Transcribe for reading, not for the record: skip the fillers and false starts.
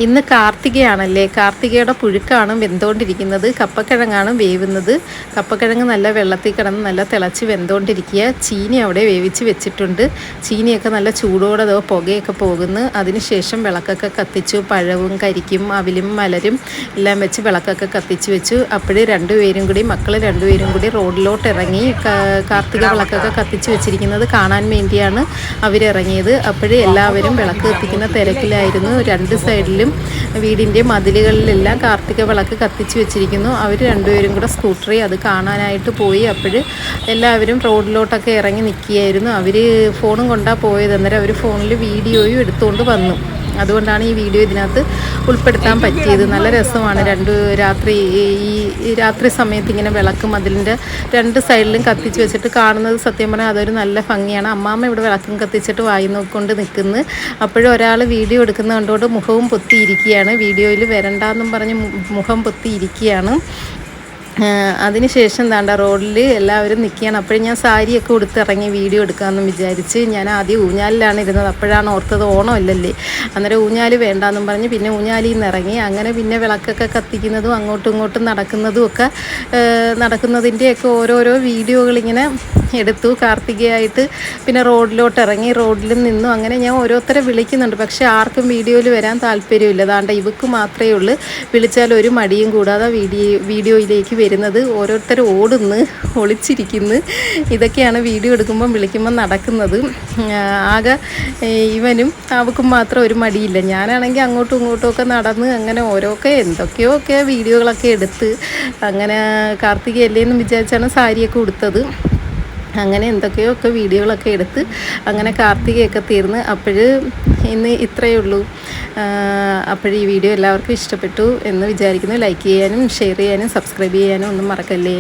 ഇന്ന് കാർത്തികയാണല്ലേ, കാർത്തികയുടെ പുഴുക്കാണ് വെന്തുകൊണ്ടിരിക്കുന്നത്. കപ്പക്കിഴങ്ങാണ് വേവുന്നത്. കപ്പക്കിഴങ്ങ് നല്ല വെള്ളത്തിൽ കിടന്ന് നല്ല തിളച്ച് വെന്തുകൊണ്ടിരിക്കുക. ചീനി അവിടെ വേവിച്ച് വെച്ചിട്ടുണ്ട്. ചീനിയൊക്കെ നല്ല ചൂടോടെ പുകയൊക്കെ പോകുന്നു. അതിനുശേഷം വിളക്കൊക്കെ കത്തിച്ചു. പഴവും കരിക്കും അവിലും മലരും എല്ലാം വെച്ച് വിളക്കൊക്കെ കത്തിച്ച് വെച്ചു. അപ്പോഴേ മക്കൾ രണ്ടുപേരും കൂടി റോഡിലോട്ട് ഇറങ്ങി. കാർത്തിക വിളക്കൊക്കെ കത്തിച്ച് വെച്ചിരിക്കുന്നത് കാണാൻ വേണ്ടിയാണ് അവരിറങ്ങിയത്. അപ്പോഴേ എല്ലാവരും വിളക്ക് കത്തിക്കുന്ന തിരക്കിലായിരുന്നു. രണ്ട് സൈഡിലും വീടിൻ്റെ മതിലുകളിലെല്ലാം കാർത്തിക വിളക്ക് കത്തിച്ച് വെച്ചിരിക്കുന്നു. അവർ രണ്ടുപേരും കൂടെ സ്കൂട്ടറിൽ അത് കാണാനായിട്ട് പോയി. അപ്പോൾ എല്ലാവരും റോഡിലോട്ടൊക്കെ ഇറങ്ങി നിൽക്കുകയായിരുന്നു. അവർ ഫോണും കൊണ്ടാണ് പോയത്. അന്നേരം അവർ ഫോണിൽ വീഡിയോയും എടുത്തുകൊണ്ട് വന്നു. അതുകൊണ്ടാണ് ഈ വീഡിയോ ഇതിനകത്ത് ഉൾപ്പെടുത്താൻ പറ്റിയത്. നല്ല രസമാണ്. രാത്രി സമയത്ത് ഇങ്ങനെ വിളക്ക് മതിലിൻ്റെ രണ്ട് സൈഡിലും കത്തിച്ച് വെച്ചിട്ട് കാണുന്നത് സത്യം പറഞ്ഞാൽ അതൊരു നല്ല ഭംഗിയാണ്. അമ്മാമ്മ ഇവിടെ വിളക്കും കത്തിച്ചിട്ട് വായി നോക്കിക്കൊണ്ട് നിൽക്കുന്നു. അപ്പോഴും ഒരാൾ വീഡിയോ എടുക്കുന്ന കണ്ടുകൊണ്ട് മുഖവും പൊത്തിയിരിക്കുകയാണ്. വീഡിയോയിൽ വരണ്ടെന്നും പറഞ്ഞ് മുഖം പൊത്തിയിരിക്കുകയാണ്. അതിനുശേഷം എന്താണ്ട റോഡിൽ എല്ലാവരും നിൽക്കുകയാണ്. അപ്പോഴും ഞാൻ സാരിയൊക്കെ ഉടുത്തിറങ്ങി വീഡിയോ എടുക്കാമെന്നും വിചാരിച്ച് ഞാൻ ആദ്യം ഊഞ്ഞാലിലാണ് ഇരുന്നത്. അപ്പോഴാണ് ഓർത്തത് ഓണമല്ലല്ലേ, അന്നേരം ഊഞ്ഞാൽ വേണ്ടാന്നും പറഞ്ഞ് പിന്നെ ഊഞ്ഞാലിൽ നിന്ന് ഇറങ്ങി. അങ്ങനെ പിന്നെ വിളക്കൊക്കെ കത്തിക്കുന്നതും അങ്ങോട്ടും ഇങ്ങോട്ടും നടക്കുന്നതിൻ്റെയൊക്കെ ഓരോരോ വീഡിയോകളിങ്ങനെ എടുത്തു കാർത്തികയായിട്ട്. പിന്നെ റോഡിലോട്ട് ഇറങ്ങി, റോഡിൽ നിന്നു. അങ്ങനെ ഞാൻ ഓരോരുത്തരെ വിളിക്കുന്നുണ്ട്. പക്ഷേ ആർക്കും വീഡിയോയിൽ വരാൻ താല്പര്യമില്ല. ദാണ്ട ഇവക്ക് മാത്രമേ ഉള്ളൂ. വിളിച്ചാൽ ഒരു മടിയും കൂടാതെ വീഡിയോയിലേക്ക് വരുന്നത്. ഓരോരുത്തർ ഓടുന്നു, ഒളിച്ചിരിക്കുന്നു. ഇതൊക്കെയാണ് വീഡിയോ എടുക്കുമ്പം വിളിക്കുമ്പം നടക്കുന്നത്. ആകെ ഇവനും അവക്കും മാത്രം ഒരു മടിയില്ല. ഞാനാണെങ്കിൽ അങ്ങോട്ടും ഇങ്ങോട്ടും ഒക്കെ നടന്ന് അങ്ങനെ എന്തൊക്കെയോ വീഡിയോകളൊക്കെ എടുത്ത് അങ്ങനെ കാർത്തികയല്ലേന്ന് വിചാരിച്ചാണ് സാരിയൊക്കെ ഉടുത്തത്. അങ്ങനെ എന്തൊക്കെയോ വീഡിയോകളൊക്കെ എടുത്ത് അങ്ങനെ കാർത്തികയൊക്കെ തീർന്ന്. ഇന്ന് ഇത്രയേ ഉള്ളൂ. ഈ വീഡിയോ എല്ലാവർക്കും ഇഷ്ടപ്പെട്ടു എന്ന് വിചാരിക്കുന്നു. ലൈക്ക് ചെയ്യാനും ഷെയർ ചെയ്യാനും സബ്സ്ക്രൈബ് ചെയ്യാനും ഒന്നും മറക്കല്ലേ.